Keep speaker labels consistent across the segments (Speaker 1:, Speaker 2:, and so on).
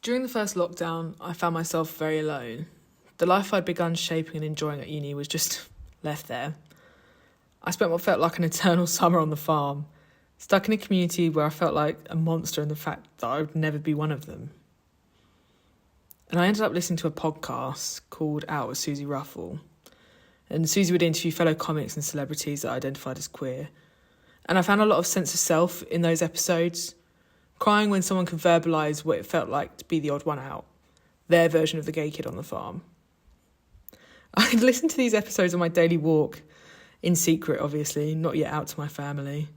Speaker 1: During the first lockdown, I found myself very alone. The life I'd begun shaping and enjoying at uni was just left there. I spent what felt like an eternal summer on the farm, stuck in a community where I felt like a monster in the fact that I would never be one of them. And I ended up listening to a podcast called Out with Susie Ruffle. And Susie would interview fellow comics and celebrities that identified as queer. And I found a lot of sense of self in those episodes, crying when someone could verbalise what it felt like to be the odd one out, their version of the gay kid on the farm. I'd listen to these episodes on my daily walk, in secret obviously, not yet out to my family.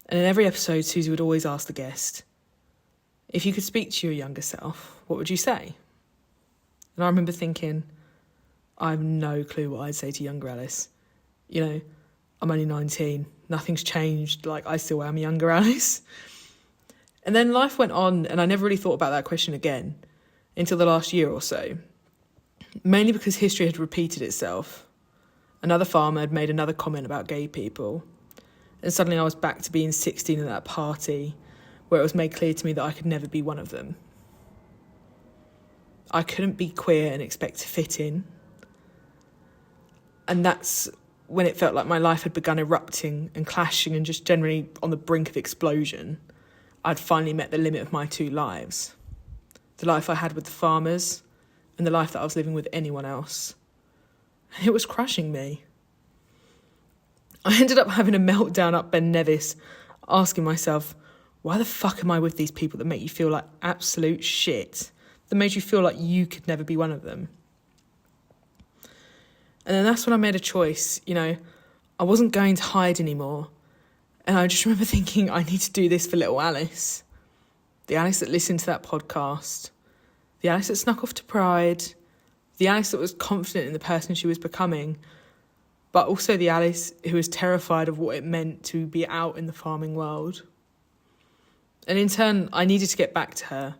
Speaker 1: And in every episode, Susie would always ask the guest, if you could speak to your younger self, what would you say? And I remember thinking, I have no clue what I'd say to younger Alice. You know, I'm only 19, nothing's changed, like I still am younger Alice. And then life went on and I never really thought about that question again until the last year or so. Mainly because history had repeated itself. Another farmer had made another comment about gay people. And suddenly I was back to being 16 at that party where it was made clear to me that I could never be one of them. I couldn't be queer and expect to fit in. And that's when it felt like my life had begun erupting and clashing and just generally on the brink of explosion. I'd finally met the limit of my two lives. The life I had with the farmers and the life that I was living with anyone else. And it was crushing me. I ended up having a meltdown up Ben Nevis, asking myself, why the fuck am I with these people that make you feel like absolute shit? That made you feel like you could never be one of them? And then that's when I made a choice, I wasn't going to hide anymore. And I just remember thinking, I need to do this for little Alice. The Alice that listened to that podcast. The Alice that snuck off to Pride. The Alice that was confident in the person she was becoming. But also the Alice who was terrified of what it meant to be out in the farming world. And in turn, I needed to get back to her,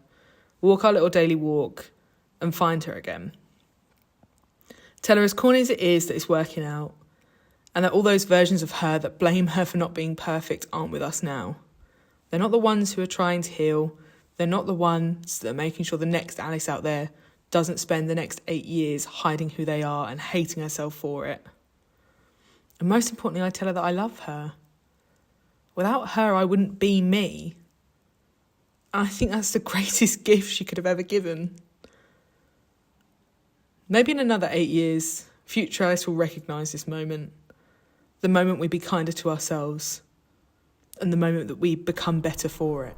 Speaker 1: walk our little daily walk, and find her again. Tell her as corny as it is that it's working out, and that all those versions of her that blame her for not being perfect aren't with us now. They're not the ones who are trying to heal. They're not the ones that are making sure the next Alice out there doesn't spend the next 8 years hiding who they are and hating herself for it. And most importantly, I tell her that I love her. Without her, I wouldn't be me. And I think that's the greatest gift she could have ever given. Maybe in another 8 years, future Alice will recognise this moment. The moment we be kinder to ourselves. And the moment that we become better for it.